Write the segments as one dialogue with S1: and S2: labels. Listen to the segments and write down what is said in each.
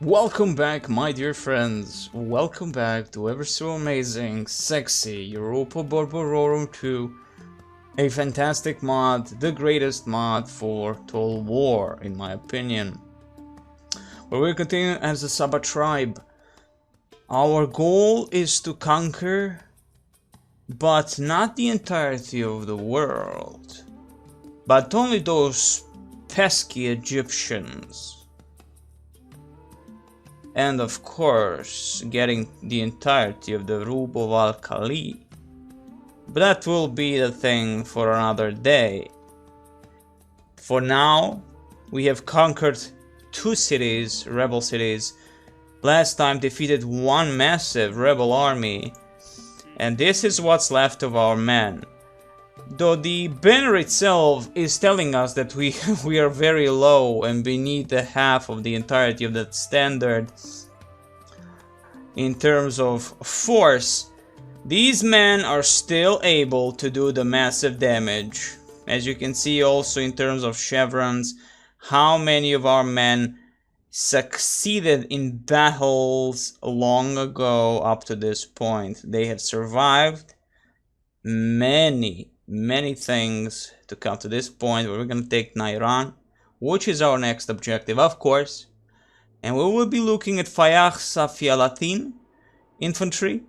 S1: Welcome back, my dear friends. Welcome back to ever so amazing, sexy Europa Barbarorum 2. A fantastic mod, the greatest mod for Total War, in my opinion. Where we continue as the Saba tribe. Our goal is to conquer, but not the entirety of the world, but only those pesky Egyptians. And of course, getting the entirety of the Rub of Al-Khali. But that will be the thing for another day. For now, we have conquered 2 cities, rebel cities. Last time defeated 1 massive rebel army. And this is what's left of our men. Though the banner itself is telling us that we are very low and beneath the half of the entirety of that standard in terms of force, these men are still able to do the massive damage. As you can see also in terms of chevrons, how many of our men succeeded in battles long ago up to this point. They have survived many things to come to this point where we're going to take Najran, which is our next objective, of course. And we will be looking at Safialatin infantry,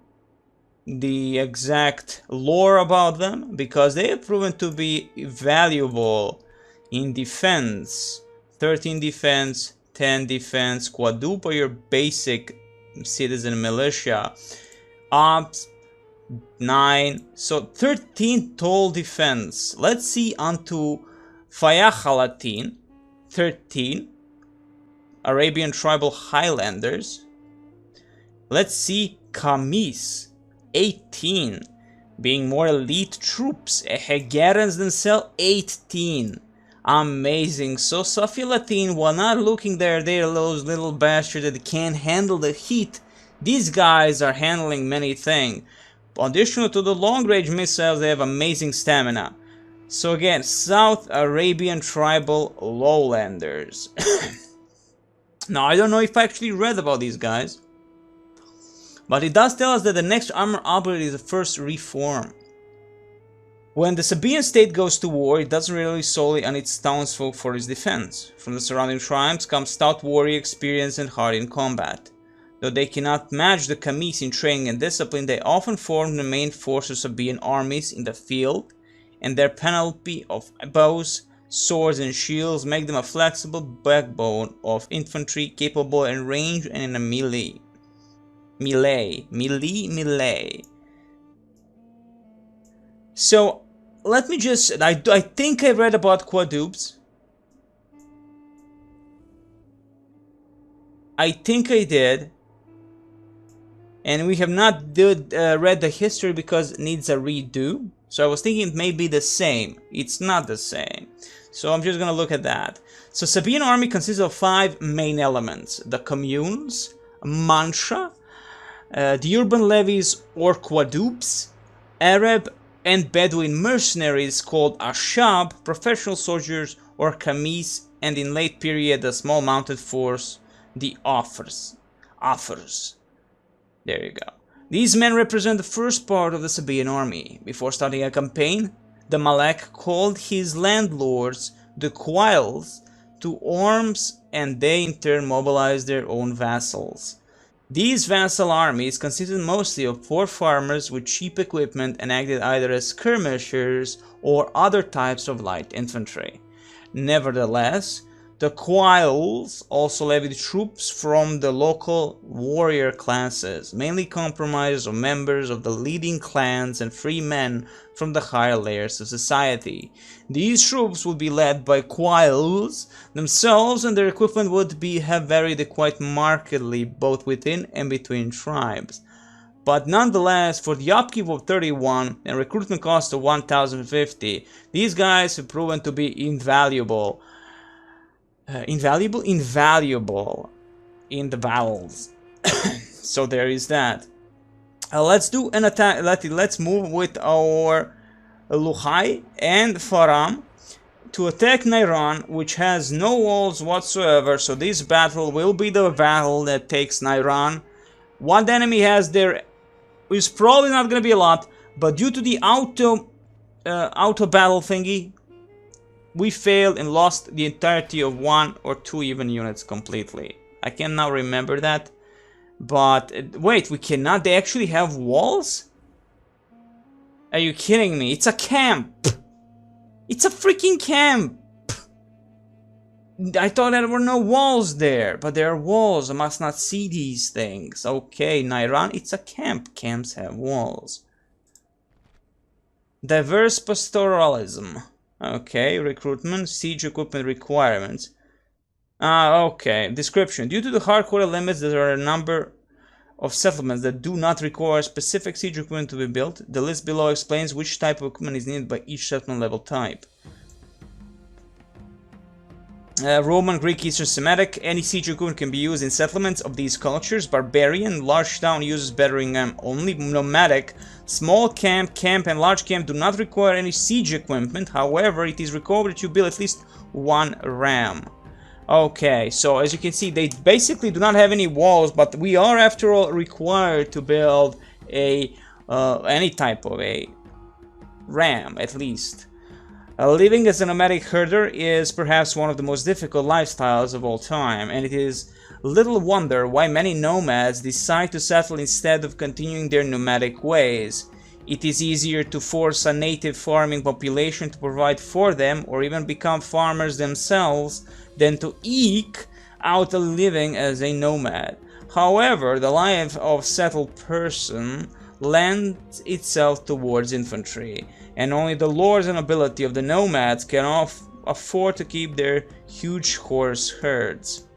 S1: the exact lore about them, because they have proven to be valuable in defense. 13 defense, 10 defense, quadruple your basic citizen militia, ops, 9, so 13 total defense. Let's see onto Fayakhalatin, 13 Arabian tribal highlanders. Let's see Kamis, 18 being more elite troops. Hegarans themselves, 18. Amazing. So Safialatin, while not looking they're those little bastards that can't handle the heat, these guys are handling many things. Additional to the long-range missiles, they have amazing stamina. So again, South Arabian tribal lowlanders. Now, I don't know if I actually read about these guys, but it does tell us that the next armor upgrade is the first reform. When the Sabaean state goes to war, it doesn't rely solely on its townsfolk for its defense. From the surrounding tribes comes stout warrior experience and hard in combat. Though they cannot match the Kamis in training and discipline, they often form the main force of Sabaean armies in the field, and their panoply of bows, swords and shields make them a flexible backbone of infantry capable in range and in a melee. Melee. So, let me just, I think I read about quadrupes. I think I did. And we have not read the history because it needs a redo. So I was thinking it may be the same. It's not the same. So I'm just going to look at that. So Sabaean army consists of 5 main elements. The communes, mancha, the urban levies or quadrupes, Arab and Bedouin mercenaries called ashab, professional soldiers or kamis, and in late period the small mounted force, the offers. There you go. These men represent the first part of the Sabaean army. Before starting a campaign, the Malek called his landlords, the Quails, to arms, and they in turn mobilized their own vassals. These vassal armies consisted mostly of poor farmers with cheap equipment and acted either as skirmishers or other types of light infantry. Nevertheless, the Quails also levied troops from the local warrior classes, mainly comprised of members of the leading clans and free men from the higher layers of society. These troops would be led by Quails themselves, and their equipment would have varied quite markedly both within and between tribes. But nonetheless, for the upkeep of 31 and recruitment cost of 1050, these guys have proven to be invaluable. Invaluable in the battles. So there is that. Let's do an attack. Let's move with our Luhai and Faram to attack Najran, which has no walls whatsoever, so this battle will be the battle that takes Najran. What the enemy has there is probably not going to be a lot, but due to the auto battle thingy, we failed and lost the entirety of 1 or 2 even units completely. I can now remember that. But wait, we cannot? They actually have walls? Are you kidding me? It's a camp! It's a freaking camp! I thought there were no walls there, but there are walls. I must not see these things. Okay, Najran, it's a camp. Camps have walls. Diverse pastoralism. Okay, recruitment, siege equipment requirements. Okay, description. Due to the hardcore limits, there are a number of settlements that do not require specific siege equipment to be built. The list below explains which type of equipment is needed by each settlement level type. Roman, Greek, Eastern Semitic. Any siege equipment can be used in settlements of these cultures. Barbarian, large town uses battering ram only. Nomadic, small camp, camp, and large camp do not require any siege equipment. However, it is required that you build at least 1 ram. Okay, so as you can see, they basically do not have any walls, but we are, after all, required to build a any type of a ram, at least. Living as a nomadic herder is perhaps one of the most difficult lifestyles of all time, and it is little wonder why many nomads decide to settle instead of continuing their nomadic ways. It is easier to force a native farming population to provide for them or even become farmers themselves than to eke out a living as a nomad. However, the life of settled person lends itself towards infantry, and only the lords and nobility of the nomads can afford to keep their huge horse herds.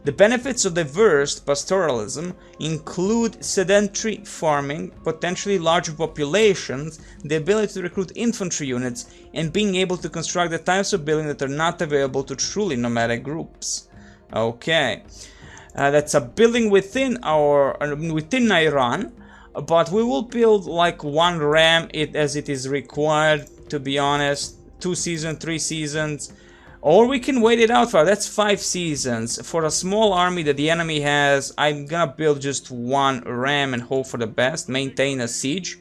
S1: The benefits of diverse pastoralism include sedentary farming, potentially larger populations, the ability to recruit infantry units, and being able to construct the types of buildings that are not available to truly nomadic groups. Okay, that's a building within Najran, but we will build like 1 ram as it is required, to be honest. 2 seasons, 3 seasons. Or we can wait it out for, that's 5 seasons. For a small army that the enemy has, I'm gonna build just 1 ram and hope for the best, maintain a siege.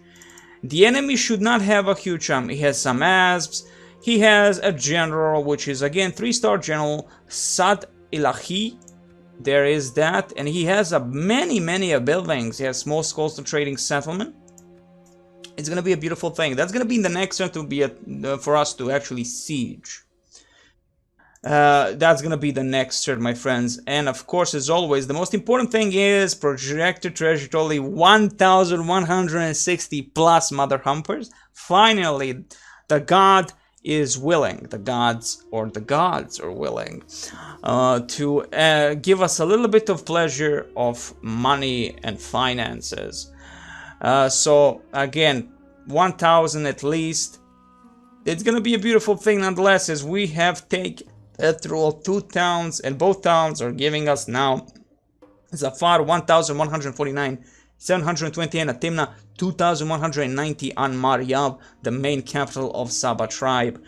S1: The enemy should not have a huge army. He has some asps, he has a general, which is again 3-star general, Sad Ilahi. There is that, and he has many buildings. He has small coastal trading settlement. It's gonna be a beautiful thing. That's gonna be in the next turn to be for us to actually siege. That's gonna be the next turn, my friends. And of course, as always, the most important thing is projected treasure totally 1,160 plus mother humpers. Finally, the god is willing, the gods are willing to give us a little bit of pleasure of money and finances. So again, 1,000 at least. It's gonna be a beautiful thing nonetheless, as we have taken after all 2 towns, and both towns are giving us now Zafar 1,149, 720 and Atimna 2,190 on Maryab, the main capital of Saba tribe,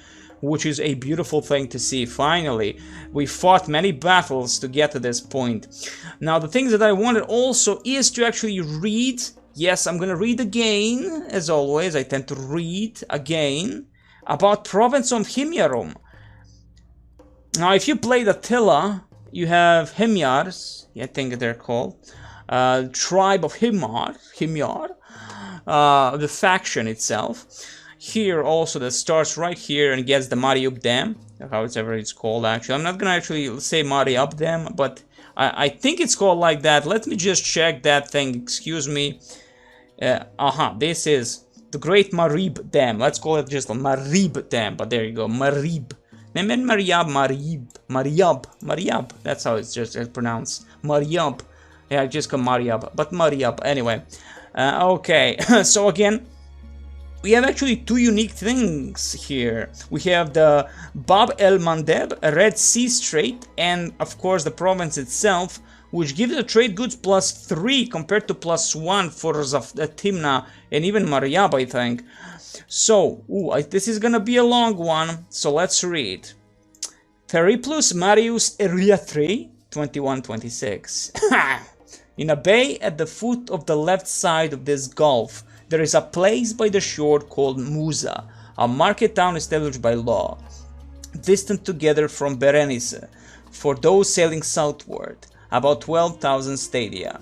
S1: which is a beautiful thing to see. Finally, we fought many battles to get to this point. Now, the things that I wanted also is to actually read. Yes, I'm gonna read again, as always. I tend to read again about province of Himyarum. Now, if you played Attila, you have Himyars, I think they're called, tribe of Himyar, the faction itself. Here also, that starts right here and gets the Mariup Dam, however it's called actually. I'm not gonna actually say Mariup Dam, but I think it's called like that. Let me just check that thing, excuse me. This is the Great Marib Dam. Let's call it just a Marib Dam, but there you go, Marib. Mariab. That's how it's just pronounced. Mariab. Yeah, I just call Mariab, but Mariab. Anyway, okay. So again, we have actually 2 unique things here. We have the Bab el Mandeb, a Red Sea Strait, and of course the province itself, which gives the trade goods +3 compared to +1 for Timna and even Mariab, I think. So, this is gonna be a long one, so let's read. Periplus Marius Eriathri, 2126. In a bay at the foot of the left side of this gulf, there is a place by the shore called Musa, a market town established by law, distant together from Berenice, for those sailing southward, about 12,000 stadia.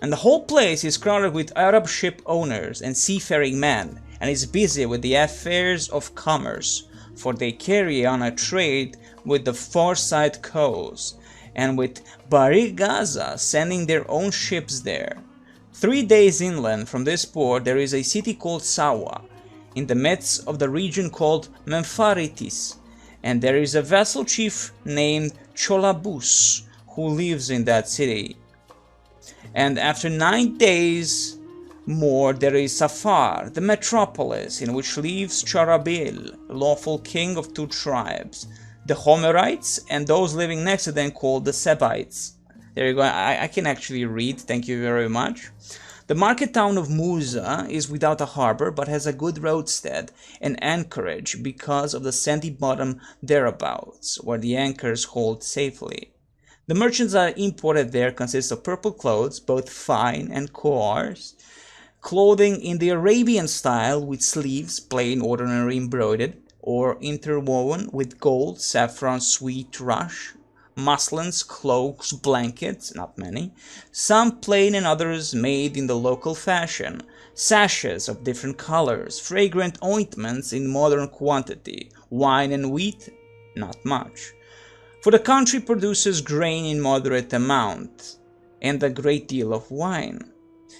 S1: And the whole place is crowded with Arab ship owners and seafaring men, and is busy with the affairs of commerce, for they carry on a trade with the far side coast, and with Barigaza sending their own ships there. 3 days inland from this port there is a city called Sawa, in the midst of the region called Mempharitis, and there is a vassal chief named Cholabus, who lives in that city. And after 9 days more there is Safar, the metropolis, in which lives Charabil, lawful king of 2 tribes, the Homerites and those living next to them called the Sabites. There you go, I can actually read, thank you very much. The market town of Musa is without a harbor, but has a good roadstead and anchorage because of the sandy bottom thereabouts, where the anchors hold safely. The merchants that are imported there consist of purple clothes, both fine and coarse, clothing in the Arabian style with sleeves, plain, ordinary, embroidered, or interwoven with gold, saffron, sweet rush, muslins, cloaks, blankets, not many, some plain and others made in the local fashion, sashes of different colors, fragrant ointments in modern quantity, wine and wheat, not much. For the country produces grain in moderate amount, and a great deal of wine.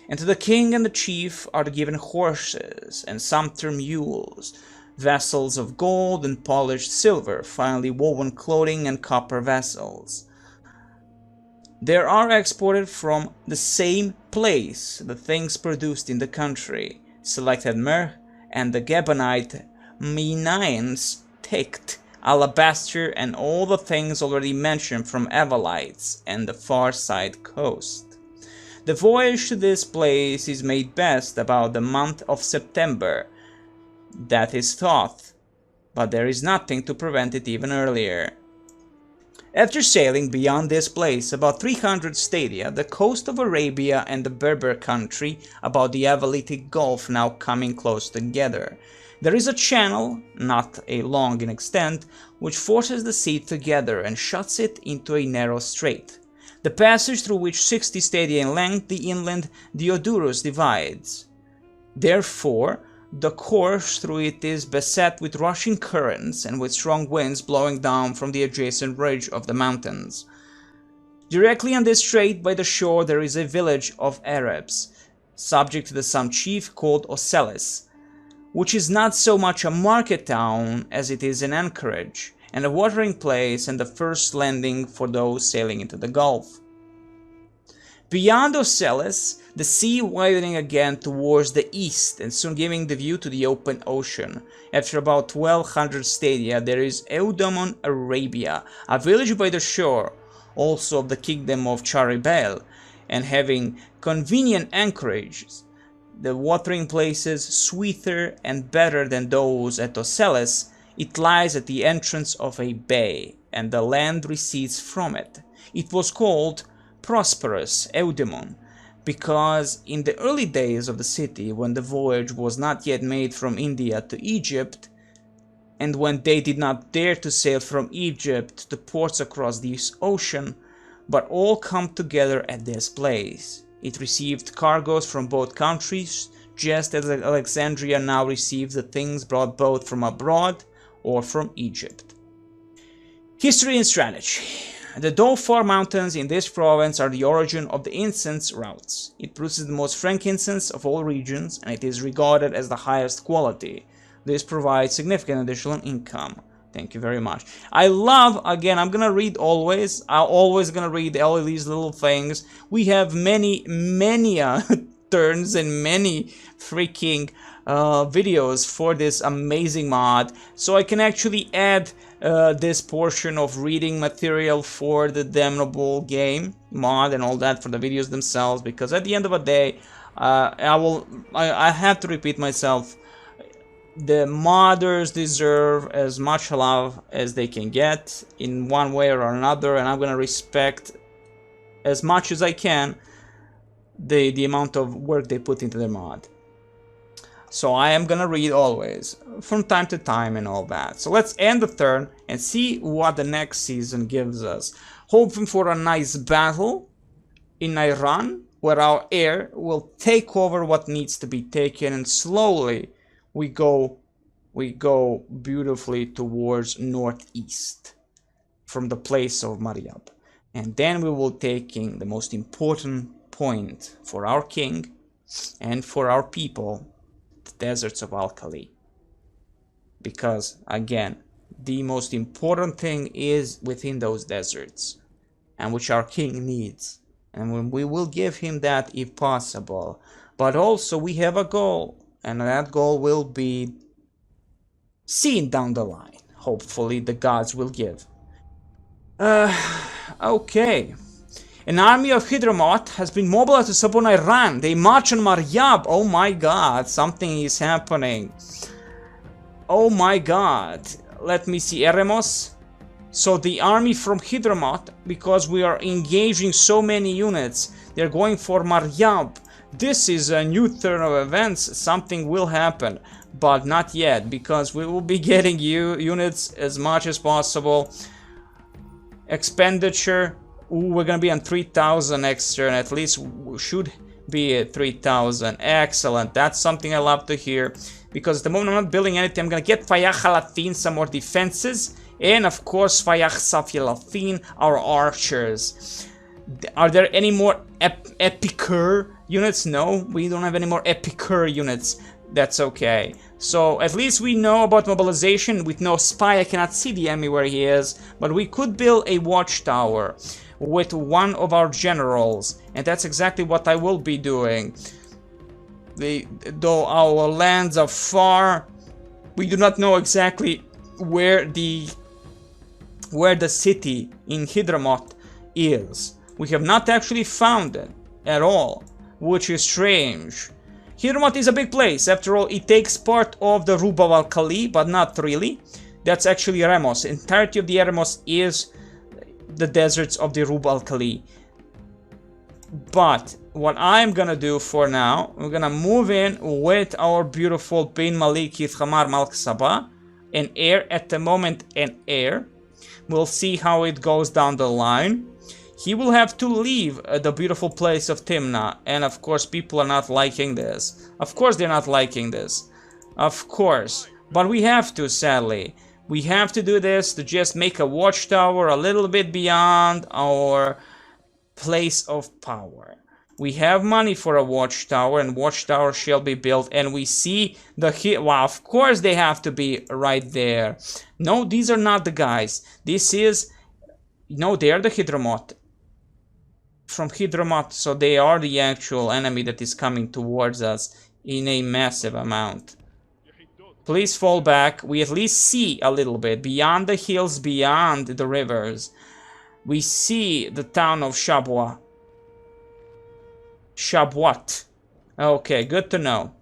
S1: And to the king and the chief are given horses and sumpter mules, vessels of gold and polished silver, finely woven clothing and copper vessels. There are exported from the same place the things produced in the country, selected myrrh and the Gabonite Minaeans ticked, alabaster, and all the things already mentioned from Evelites and the far side coast. The voyage to this place is made best about the month of September, that is thought, but there is nothing to prevent it even earlier. After sailing beyond this place about 300 stadia, the coast of Arabia and the Berber country about the Avalitic Gulf now coming close together, there is a channel, not a long in extent, which forces the sea together and shuts it into a narrow strait, the passage through which 60 stadia in length the inland Diodorus divides. Therefore, the course through it is beset with rushing currents and with strong winds blowing down from the adjacent ridge of the mountains. Directly on this strait by the shore there is a village of Arabs, subject to some chief called Ocelis, which is not so much a market town as it is an anchorage, and a watering place and the first landing for those sailing into the Gulf. Beyond Ocelis, the sea widening again towards the east and soon giving the view to the open ocean. After about 1200 stadia there is Eudomon, Arabia, a village by the shore, also of the kingdom of Charibel, and having convenient anchorages, the watering places sweeter and better than those at Ocelis. It lies at the entrance of a bay, and the land recedes from it. It was called Prosperous Eudaemon, because in the early days of the city, when the voyage was not yet made from India to Egypt, and when they did not dare to sail from Egypt to ports across the ocean, but all come together at this place, it received cargoes from both countries, just as Alexandria now receives the things brought both from abroad or from Egypt. History and strategy. The Dhofar mountains in this province are the origin of the incense routes. It produces the most frankincense of all regions, and it is regarded as the highest quality. This provides significant additional income. Thank you very much. I love, again, I'm gonna read always. I'm always gonna read all of these little things. We have many turns and many freaking videos for this amazing mod, so I can actually add this portion of reading material for the damnable game mod and all that for the videos themselves, because at the end of the day I have to repeat myself, The modders deserve as much love as they can get in one way or another, and I'm gonna respect as much as I can the amount of work they put into their mod. So I am gonna read always, from time to time and all that. So let's end the turn and see what the next season gives us. Hoping for a nice battle in Najran, where our heir will take over what needs to be taken, and slowly we go beautifully towards northeast from the place of Mariab. And then we will taking the most important point for our king and for our people, the deserts of Al-Khali. Because again, the most important thing is within those deserts, and which our king needs. And we will give him that if possible. But also we have a goal, and that goal will be seen down the line. Hopefully the gods will give. Okay. An army of Hydramot has been mobilized to support Najran. They march on Mariab. Oh my god, something is happening. Oh my god. Let me see. Eremos. So the army from Hydramot, because we are engaging so many units, they're going for Mariab. This is a new turn of events. Something will happen, but not yet, because we will be getting units as much as possible. Expenditure. Ooh, we're gonna be on 3,000 next turn. At least we should be at 3,000. Excellent. That's something I love to hear. Because at the moment I'm not building anything. I'm gonna get Fayah Halatin some more defenses. And of course Fayah Safilatin, our archers. Are there any more Epicur units? No, we don't have any more Epicur units. That's okay. So at least we know about mobilization. With no spy, I cannot see the enemy where he is. But we could build a watchtower with one of our generals, and that's exactly what I will be doing. Though our lands are far, we do not know exactly where the city in Hydramot is. We have not actually found it at all, which is strange. Hydramot is a big place. After all, it takes part of the Europa of Al-Khali, but not really. That's actually Remos. The entirety of the Remos is the deserts of the Europa Al-Khali. But what I'm gonna do for now, we're gonna move in with our beautiful bin Malik Yithamar Malk Saba, an heir at the moment, an heir. We'll see how it goes down the line. He will have to leave the beautiful place of Timna, and of course people are not liking this. Of course they're not liking this. Of course. But we have to, sadly. We have to do this to just make a watchtower a little bit beyond our place of power. We have money for a watchtower, and watchtower shall be built, and we see the wow, of course they have to be right there. No, these are not the guys. This is, no, they are the Hydramot. From Hydramot, so they are the actual enemy that is coming towards us in a massive amount. Please fall back. We at least see a little bit beyond the hills, beyond the rivers. We see the town of Shabwa. Shabwat. Okay, good to know.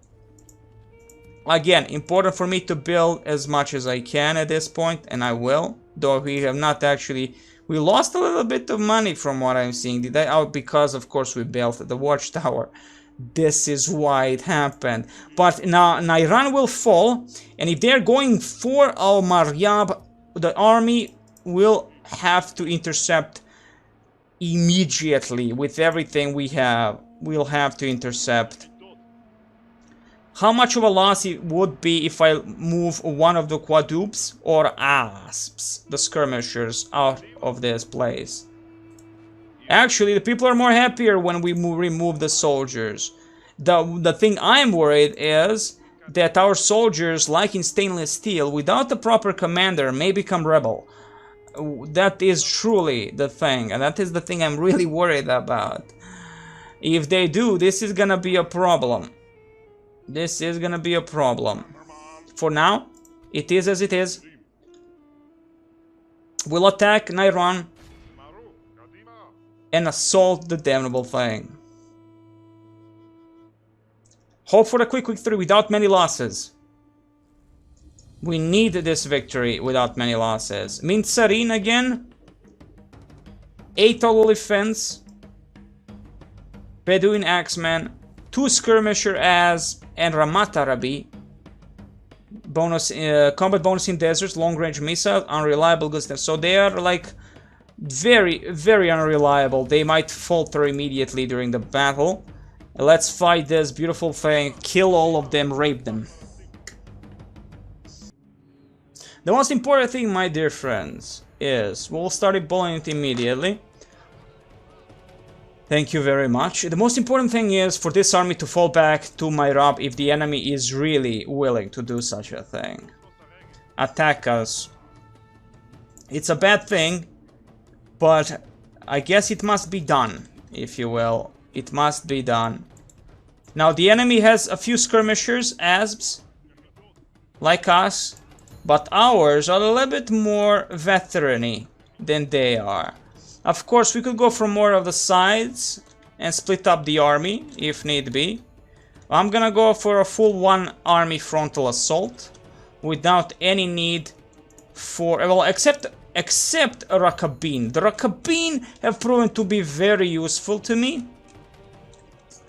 S1: Again, important for me to build as much as I can at this point, and I will. Though we have not actually... We lost a little bit of money from what I'm seeing. Did I? Oh, because of course we built the watchtower. This is why it happened. But now Najran will fall, and if they're going for Al Mariab, the army will have to intercept immediately with everything we have. We'll have to intercept. How much of a loss it would be if I move one of the quadrupes or asps, the skirmishers, out of this place? Actually, the people are more happier when we remove the soldiers. The thing I'm worried is that our soldiers, like in stainless steel, without the proper commander, may become rebel. That is truly the thing, and that is the thing I'm really worried about. If they do, this is gonna be a problem. This is gonna be a problem. For now, it is as it is. We'll attack Najran and assault the damnable thing. Hope for a quick victory without many losses. We need this victory without many losses. Min Tsarin again. 8 total defense. Bedouin Axeman. 2 Skirmisher As. And Ramatarabi. Bonus, combat bonus in deserts, long range missiles, unreliable goods. So they are like very, very unreliable. They might falter immediately during the battle. Let's fight this beautiful thing, kill all of them, rape them. The most important thing, my dear friends, is we'll start bullying it immediately. Thank you very much. The most important thing is for this army to fall back to Najran if the enemy is really willing to do such a thing. Attack us. It's a bad thing, but I guess it must be done, if you will. It must be done. Now the enemy has a few skirmishers, ASBs, like us, but ours are a little bit more veteran-y than they are. Of course, we could go for more of the sides and split up the army, if need be. I'm gonna go for a full one army frontal assault, without any need for... well, except a Rakabin. The Rakabin have proven to be very useful to me.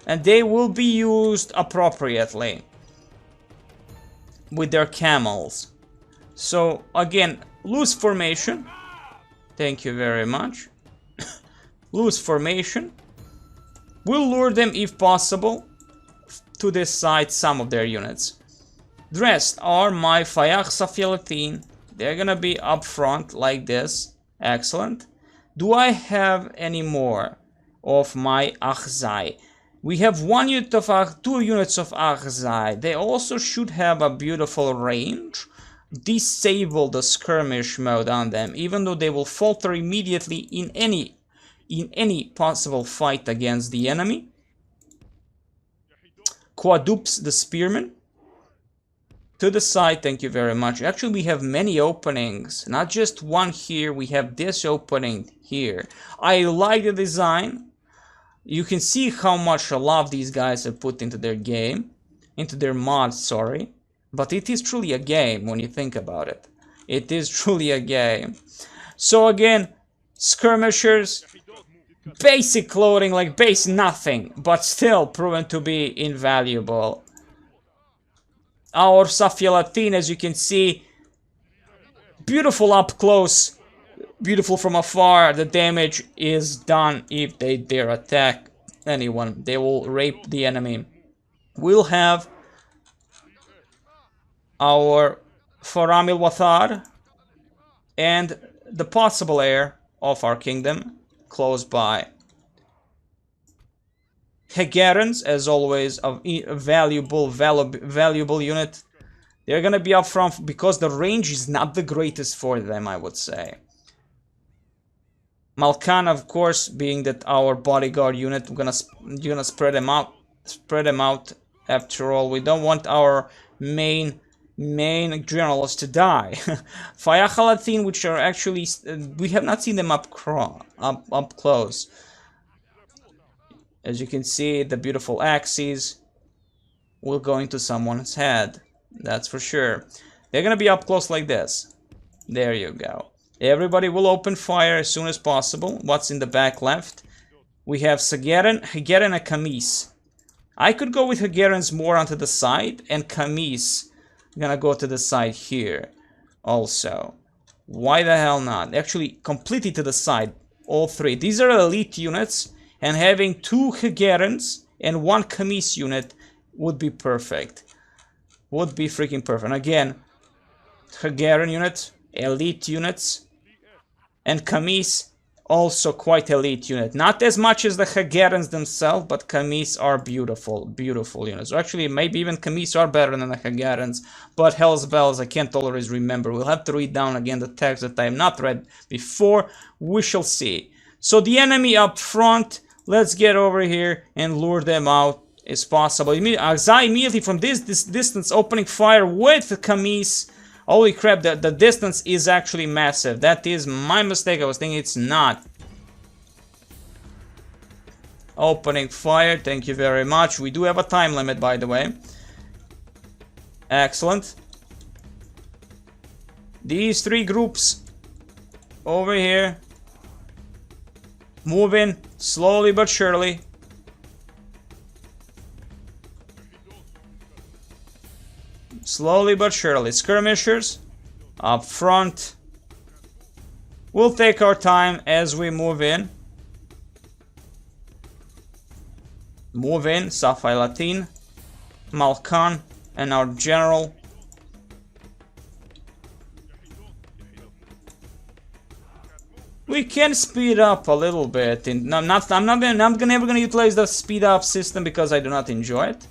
S1: And they will be used appropriately. With their camels. So, again, loose formation. Thank you very much. Loose formation. We'll lure them, if possible, to this side some of their units. The rest are my Fayakh Safialatin. They're gonna be up front like this. Excellent. Do I have any more of my Akhzai? We have one unit of two units of Akhzai. They also should have a beautiful range. Disable the skirmish mode on them, even though they will falter immediately in any possible fight against the enemy. Quadrupes the spearmen. To the side, thank you very much. Actually, we have many openings. Not just one here, we have this opening here. I like the design. You can see how much love these guys have put into their game. Into their mod, sorry. But it is truly a game when you think about it. It is truly a game. So again, skirmishers, basic clothing, like base nothing, but still proven to be invaluable. Our Safialatin, as you can see, beautiful up close, beautiful from afar. The damage is done if they dare attack anyone. They will rape the enemy. We'll have our Faramil Wathar and the possible heir of our kingdom close by. Hegerans, as always, a valuable unit. They're gonna be up front because the range is not the greatest for them, I would say. Malkan, of course, being that our bodyguard unit, you're gonna spread them out. Spread them out. After all, we don't want our main generals to die. Fayahalatin, which are actually we have not seen them up close. As you can see, the beautiful axes will go into someone's head. That's for sure. They're gonna be up close like this. There you go. Everybody will open fire as soon as possible. What's in the back left? We have Hegeran and Kamis. I could go with Hegerans more onto the side, and Kamis gonna go to the side here also. Why the hell not? Actually, completely to the side. All three. These are elite units, and having 2 Hegerans and 1 Kamis unit would be perfect. Would be freaking perfect. And again, Hegeran unit, elite units, and Kamis also quite elite unit. Not as much as the Hegerans themselves, but Kamis are beautiful, beautiful units. Or actually, maybe even Kamis are better than the Hegerans, but hell's bells, I can't always remember. We'll have to read down again the text that I have not read before. We shall see. So the enemy up front, let's get over here and lure them out as possible. Akhzai immediately from this distance opening fire with Kamis. Holy crap, the distance is actually massive. That is my mistake. I was thinking it's not. Opening fire, thank you very much. We do have a time limit, by the way. Excellent. These three groups over here. Moving slowly but surely. Slowly but surely. Skirmishers up front. We'll take our time as we move in. Move in, Safa Latin, Malkan, and our general. We can speed up a little bit. I'm never gonna utilize the speed up system because I do not enjoy it.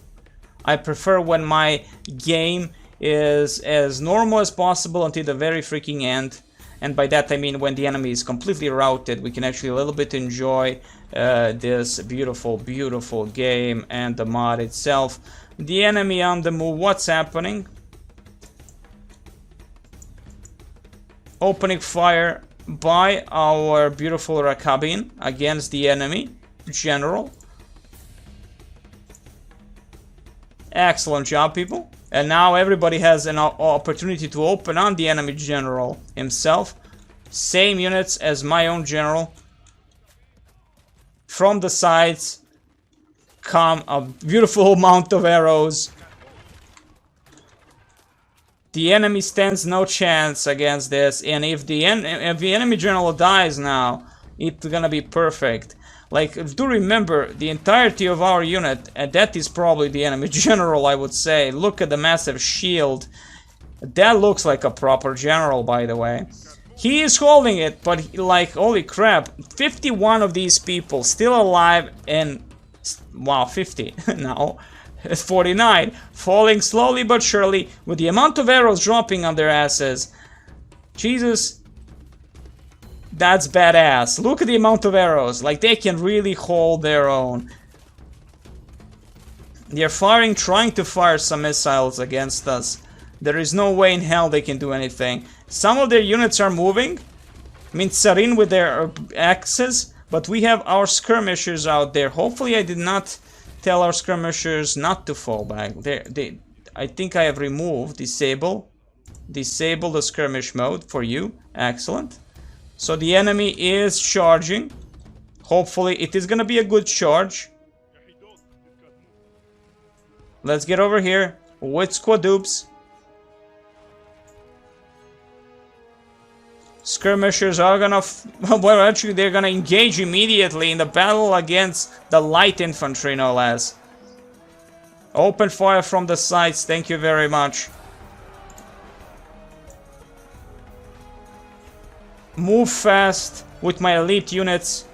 S1: I prefer when my game is as normal as possible until the very freaking end. And by that I mean when the enemy is completely routed, we can actually a little bit enjoy this beautiful, beautiful game and the mod itself. The enemy on the move, what's happening? Opening fire by our beautiful Rakabin against the enemy general. Excellent job, people. And now everybody has an opportunity to open on the enemy general himself. Same units as my own general. From the sides come a beautiful amount of arrows. The enemy stands no chance against this, and if the enemy general dies now, it's gonna be perfect. Like, do remember the entirety of our unit, and that is probably the enemy general, I would say. Look at the massive shield. That looks like a proper general, by the way. He is holding it, but like, holy crap, 51 of these people still alive, and wow, 50 now. 49, falling slowly but surely, with the amount of arrows dropping on their asses. Jesus, that's badass. Look at the amount of arrows, like they can really hold their own. They're firing, trying to fire some missiles against us. There is no way in hell they can do anything. Some of their units are moving. I mean, Sarin with their axes, but we have our skirmishers out there. Hopefully I did not tell our skirmishers not to fall back. I think I have removed disable the skirmish mode for you. Excellent. So the enemy is charging. Hopefully it is gonna be a good charge. Let's get over here with squadoops. Skirmishers are gonna well, actually they're gonna engage immediately in the battle against the light infantry, no less. Open fire from the sides, thank you very much. Move fast with my elite units.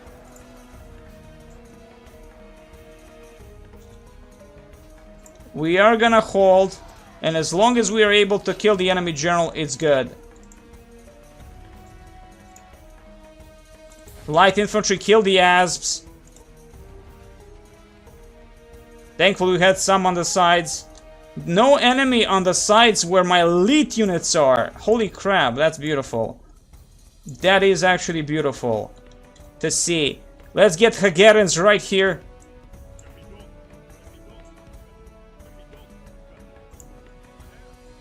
S1: We are gonna hold, and as long as we are able to kill the enemy general, it's good. Light infantry, kill the asps. Thankfully we had some on the sides. No enemy on the sides where my elite units are. Holy crap, that's beautiful. That is actually beautiful to see. Let's get Hungarians right here.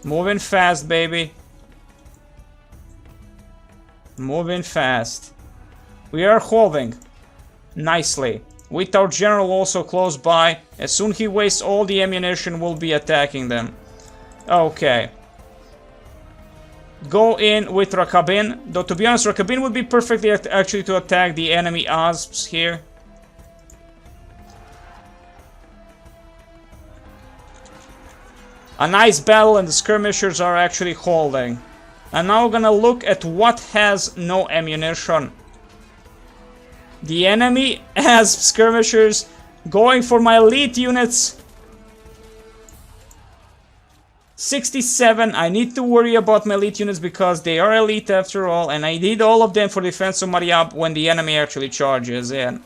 S1: Moving fast, baby. Moving fast. We are holding nicely. With our general also close by. As soon as he wastes all the ammunition, we'll be attacking them. Okay. Go in with Rakabin. Though to be honest, Rakabin would be perfectly actually to attack the enemy asps here. A nice battle, and the skirmishers are actually holding. And now we're gonna look at what has no ammunition. The enemy has skirmishers going for my elite units. 67. I need to worry about my elite units because they are elite after all, and I need all of them for defense of Mariab when the enemy actually charges in.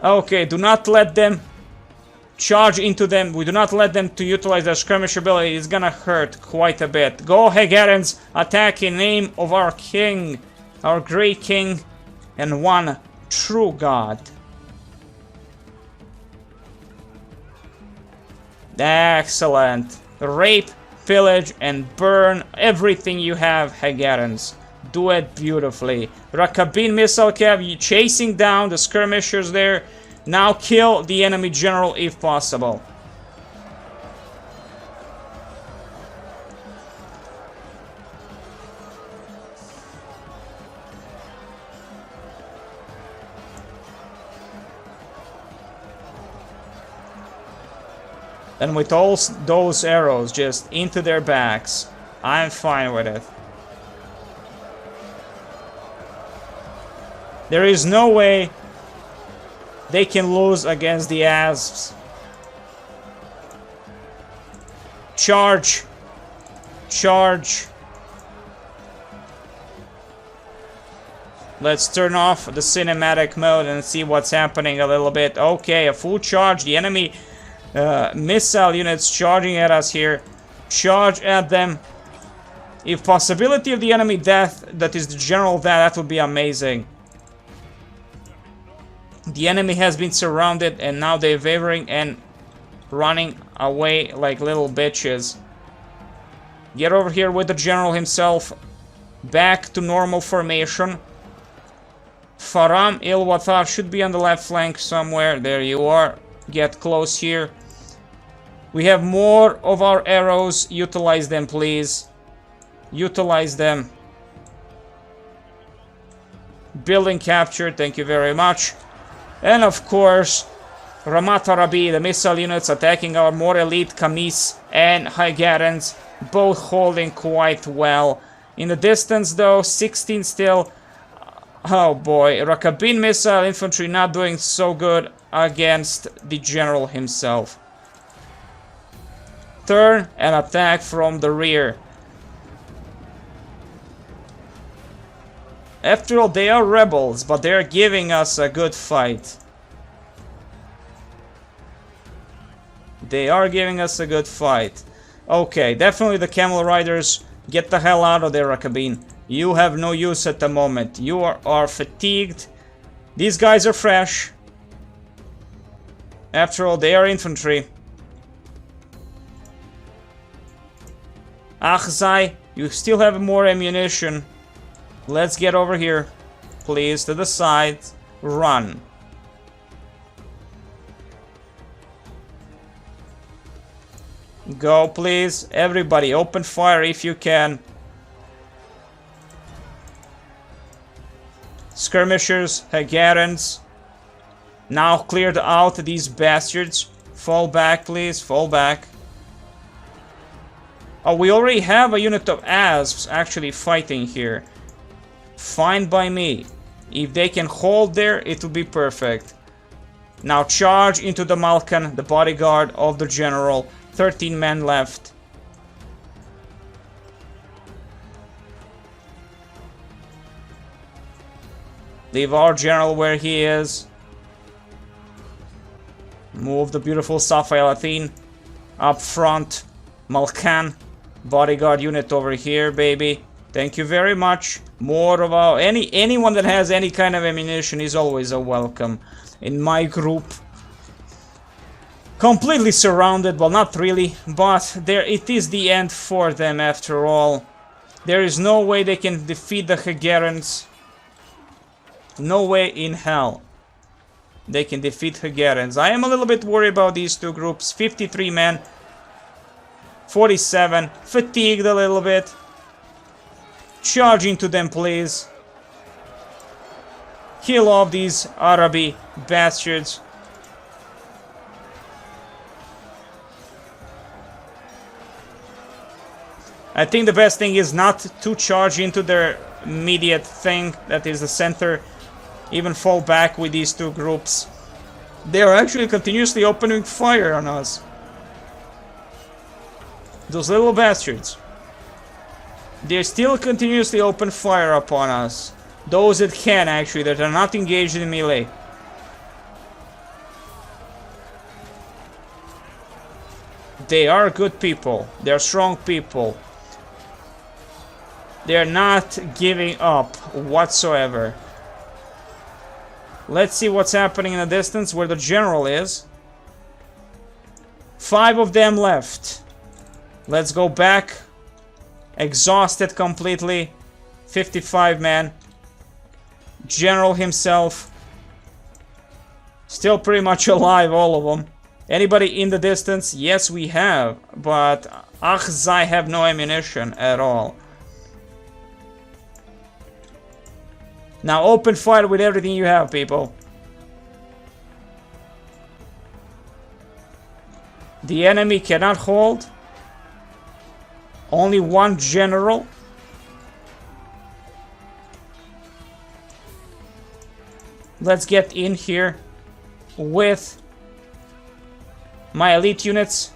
S1: Okay, do not let them charge into them. We do not let them to utilize their skirmish ability. It's gonna hurt quite a bit. Go, Hungarians, attack in name of our king, our great king, and one true God. Excellent. Rape, pillage, and burn everything you have, Hungarians. Do it beautifully. Rakabin missile cav, chasing down the skirmishers there. Now kill the enemy general if possible. And with all those arrows just into their backs, I'm fine with it. There is no way they can lose against the Asps. Charge! Charge! Let's turn off the cinematic mode and see what's happening a little bit. Okay, a full charge. The enemy missile units charging at us here. Charge at them. If possibility of the enemy death, that is the general death, that would be amazing. The enemy has been surrounded and now they're wavering and running away like little bitches. Get over here with the general himself. Back to normal formation. Faram Ilwatar should be on the left flank somewhere. There you are. Get close here. We have more of our arrows. Utilize them, please. Utilize them. Building captured. Thank you very much. And of course, Ramatarabi, the missile units attacking our more elite Kamis and Hungarians, both holding quite well. In the distance though, 16 still. Oh boy, Rakabin missile infantry not doing so good against the general himself. Turn and attack from the rear. After all, they are rebels, but they are giving us a good fight. They are giving us a good fight. Okay, definitely the camel riders, get the hell out of there, Rakabin. You have no use at the moment. You are fatigued. These guys are fresh. After all, they are infantry. Achzai, you still have more ammunition. Let's get over here. Please, to the side. Run. Go, please. Everybody, open fire if you can. Skirmishers, Hungarians. Now cleared out these bastards. Fall back, please. Fall back. Oh, we already have a unit of Asps actually fighting here. Fine by me. If they can hold there, it will be perfect. Now charge into the Malkan, the bodyguard of the general. 13 men left. Leave our general where he is. Move the beautiful Safael Athene up front. Malkan, bodyguard unit over here, baby. Thank you very much. More of our anyone that has any kind of ammunition is always a welcome in my group. Completely surrounded, well, not really, but it is the end for them after all. There is no way they can defeat the Hungarians. No way in hell they can defeat Hungarians. I am a little bit worried about these two groups. 53 men, 47, fatigued a little bit. Charge into them, please. Kill off these Arabi bastards. I think the best thing is not to charge into their immediate thing, that is the center. Even fall back with these two groups. They are actually continuously opening fire on us. Those little bastards. They still continuously open fire upon us. Those that can, actually, that are not engaged in melee. They are good people. They are strong people. They are not giving up whatsoever. Let's see what's happening in the distance where the general is. 5 of them left. Let's go back. Exhausted completely. 55 men. General himself. Still pretty much alive, all of them. Anybody in the distance? Yes, we have. But I have no ammunition at all. Now open fire with everything you have, people. The enemy cannot hold. Only one general. Let's get in here with my elite units.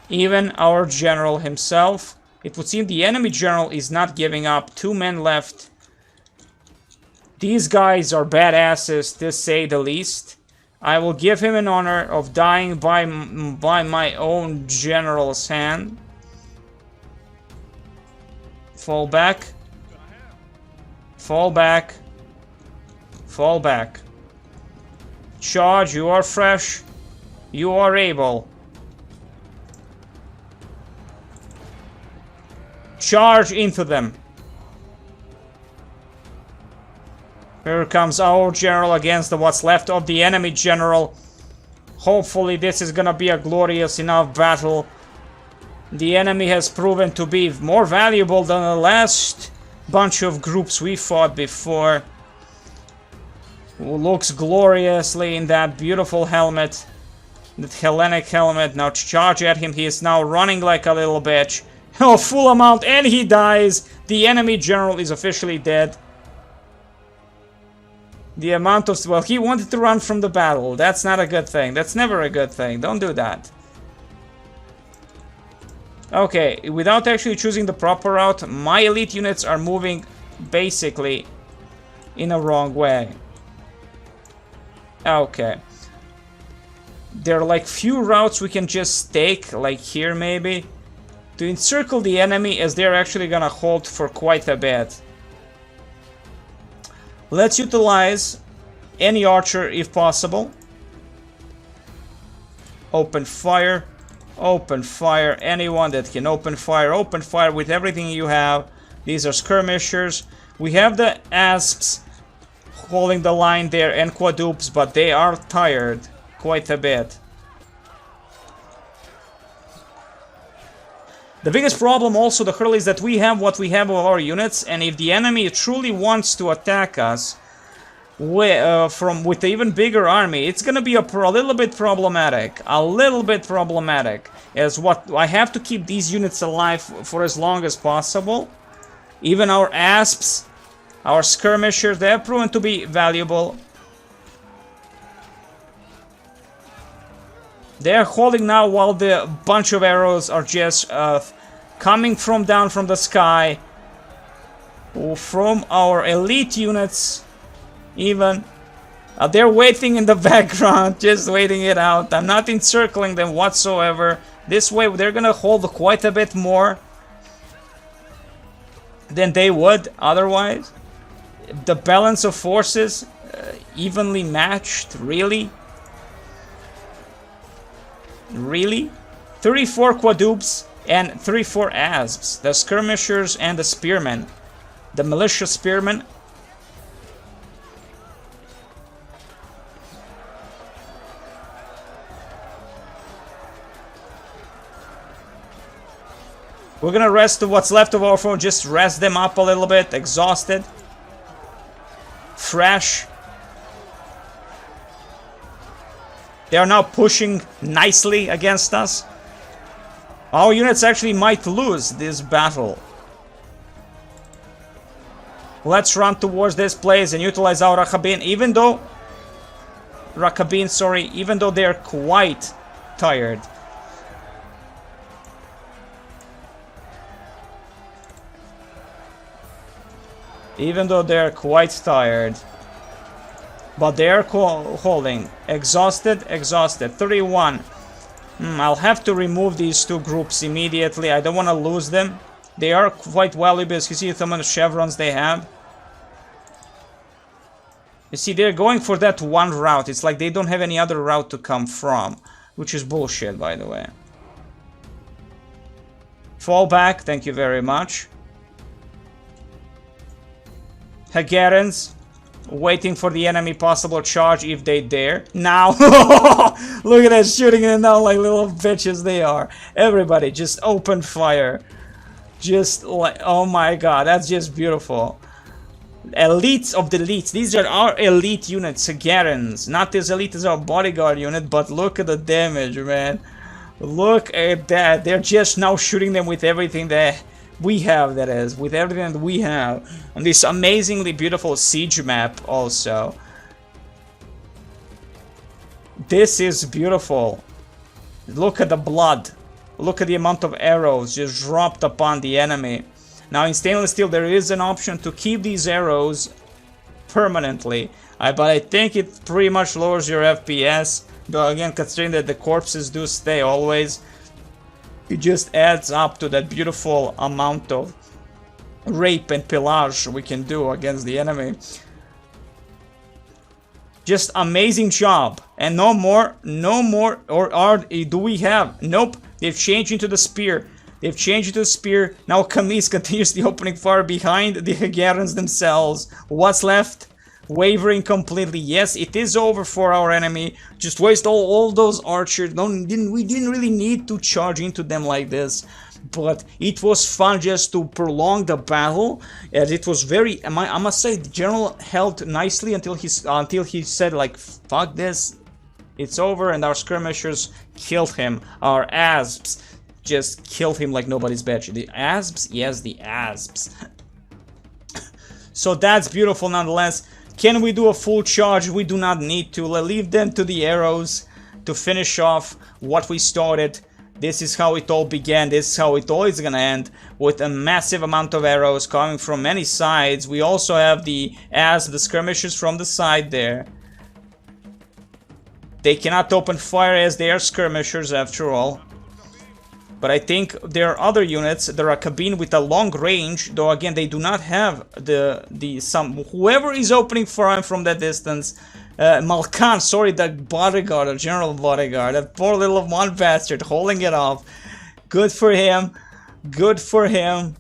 S1: Even our general himself. It would seem the enemy general is not giving up. 2 men left. These guys are badasses, to say the least. I will give him an honor of dying by my own general's hand. Fall back. Fall back. Fall back. Charge, you are fresh. You are able. Charge into them. Here comes our general against what's left of the enemy general. Hopefully this is gonna be a glorious enough battle. The enemy has proven to be more valuable than the last bunch of groups we fought before. Who looks gloriously in that beautiful helmet. That Hellenic helmet. Now charge at him. He is now running like a little bitch. Oh, full amount, and he dies. The enemy general is officially dead. The amount of... well, he wanted to run from the battle. That's not a good thing. That's never a good thing. Don't do that. Okay, without actually choosing the proper route, my elite units are moving basically in a wrong way. Okay. There are like few routes we can just take, like here maybe, to encircle the enemy, as they're actually gonna hold for quite a bit. Let's utilize any archer if possible. Open fire. Open fire. Anyone that can open fire with everything you have. These are skirmishers. We have the asps holding the line there and quadrupes, but they are tired quite a bit. The biggest problem also, the hurl, is that we have what we have of our units, and if the enemy truly wants to attack us with an even bigger army, it's gonna be a little bit problematic. As what I have to keep these units alive for as long as possible. Even our asps, our skirmishers, they have proven to be valuable. They're holding now while the bunch of arrows are just coming down from the sky. From our elite units, even. They're waiting in the background, just waiting it out. I'm not encircling them whatsoever. This way they're gonna hold quite a bit more than they would otherwise. The balance of forces evenly matched, really? Really? 34 quadrupes and 34 asps. The skirmishers and the spearmen. The militia spearmen. We're gonna rest what's left of our phone. Just rest them up a little bit. Exhausted. Fresh. They are now pushing nicely against us. Our units actually might lose this battle. Let's run towards this place and utilize our Rakabin, even though they're quite tired. Even though they're quite tired. But they're holding. Exhausted. 31. I'll have to remove these two groups immediately. I don't want to lose them. They are quite valuable. You see how many chevrons they have. You see, they're going for that one route. It's like they don't have any other route to come from, which is bullshit, by the way. Fall back, thank you very much. Hungarians, waiting for the enemy possible charge if they dare. Now, look at that, shooting them down like little bitches they are. Everybody, just open fire. Just like, oh my god, that's just beautiful. Elites of the elites. These are our elite units, Hungarians. Not as elite as our bodyguard unit, but look at the damage, man. Look at that. They're just now shooting them with everything that we have, that is. With everything that we have. On this amazingly beautiful siege map also. This is beautiful. Look at the blood. Look at the amount of arrows just dropped upon the enemy. Now in stainless steel there is an option to keep these arrows permanently, but I think it pretty much lowers your FPS. But again, considering that the corpses do stay always, it just adds up to that beautiful amount of rape and pillage we can do against the enemy. Just amazing job. And no more, or do we have? Nope, they've changed into the spear. They've changed it to a spear. Now Kamis continues the opening fire behind the Hungarians themselves. What's left? Wavering completely. Yes, it is over for our enemy. Just waste all those archers. We didn't really need to charge into them like this. But it was fun just to prolong the battle. And it was very... I must say, the general held nicely until he said, like, fuck this. It's over, and our skirmishers killed him. Our asps just killed him like nobody's bitch. The asps? Yes, the asps. So that's beautiful nonetheless. Can we do a full charge? We do not need to. Let's leave them to the arrows to finish off what we started. This is how it all began. This is how it all is gonna end, with a massive amount of arrows coming from many sides. We also have the skirmishers from the side there. They cannot open fire as they are skirmishers after all. But I think there are other units. There are cabin with a long range, though again they do not have whoever is opening fire from that distance. Malkan, sorry, the bodyguard, the general bodyguard, that poor little one bastard holding it off. Good for him. Good for him.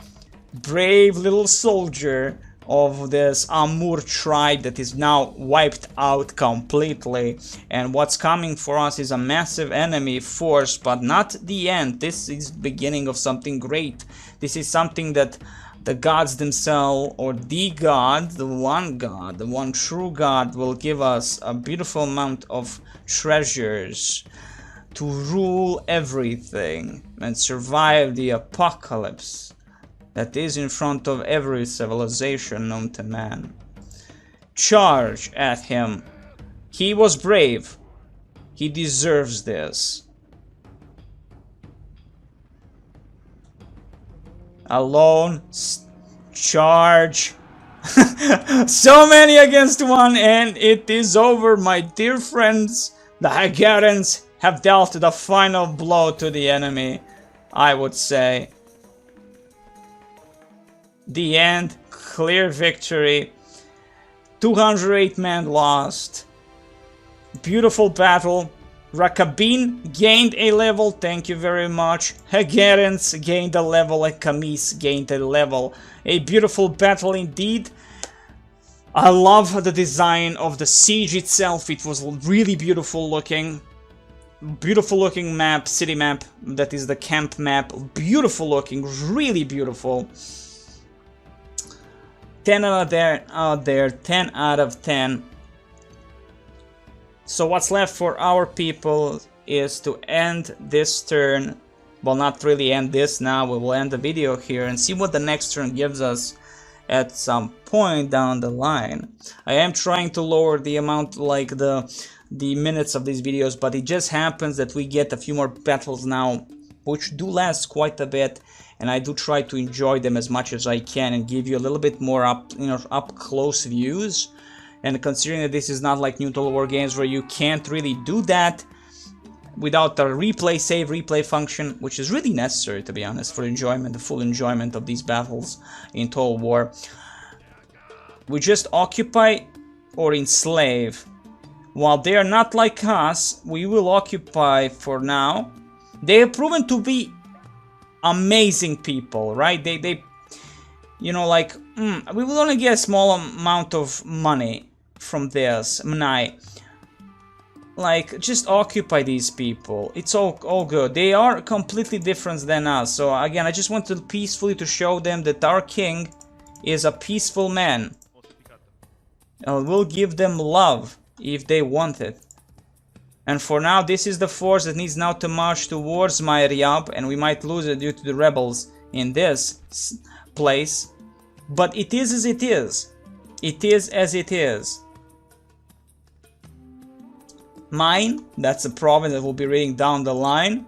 S1: Brave little soldier of this Amur tribe that is now wiped out completely. And what's coming for us is a massive enemy force, but not the end. This is beginning of something great. This is something that the gods themselves, or the God, the one true God, will give us a beautiful amount of treasures to rule everything and survive the apocalypse that is in front of every civilization known to man. Charge at him. He was brave. He deserves this. Alone. Charge. So many against one, and it is over, my dear friends. The Hungarians have dealt the final blow to the enemy, I would say. The end, clear victory. 208 men lost. Beautiful battle. Rakabin gained a level, thank you very much. Hungarians gained a level, and Kamis gained a level. A beautiful battle indeed. I love the design of the siege itself. It was really beautiful looking. Beautiful looking map, city map. That is the camp map. Beautiful looking, really beautiful. 10 out there, 10 out of 10. So what's left for our people is to end this turn. Well, not really end this now, we will end the video here and see what the next turn gives us at some point down the line. I am trying to lower the amount, like the minutes of these videos, but it just happens that we get a few more battles now, which do last quite a bit. And I do try to enjoy them as much as I can and give you a little bit more up close views. And considering that this is not like new Total War games where you can't really do that without the save replay function, which is really necessary, to be honest, for enjoyment, the full enjoyment of these battles in Total War. We just occupy or enslave. While they are not like us, we will occupy for now. They have proven to be amazing people, right? They you know, like, we will only get a small amount of money from this, Many. Like, just occupy these people. It's all good. They are completely different than us. So again, I just wanted peacefully to show them that our king is a peaceful man. We'll give them love if they want it. And for now, this is the force that needs now to march towards my Riyab, and we might lose it due to the rebels in this place. But it is as it is. It is as it is. Mine, that's a province that we'll be reading down the line.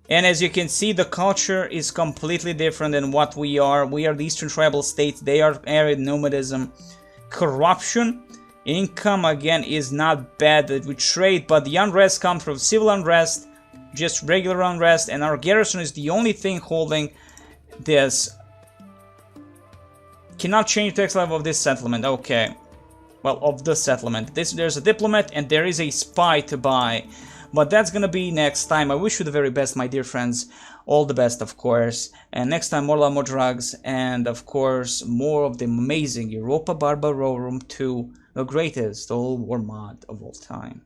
S1: And as you can see, the culture is completely different than what we are. We are the Eastern tribal states. They are arid nomadism. Corruption. Income, again, is not bad that we trade, but the unrest comes from civil unrest, just regular unrest, and our garrison is the only thing holding this. Cannot change the tax level of this settlement. Okay. Well, of the settlement. There's a diplomat and there is a spy to buy. But that's gonna be next time. I wish you the very best, my dear friends. All the best, of course. And next time, more love, more drugs. And, of course, more of the amazing Europa Barbarorum 2. The greatest all war mod of all time.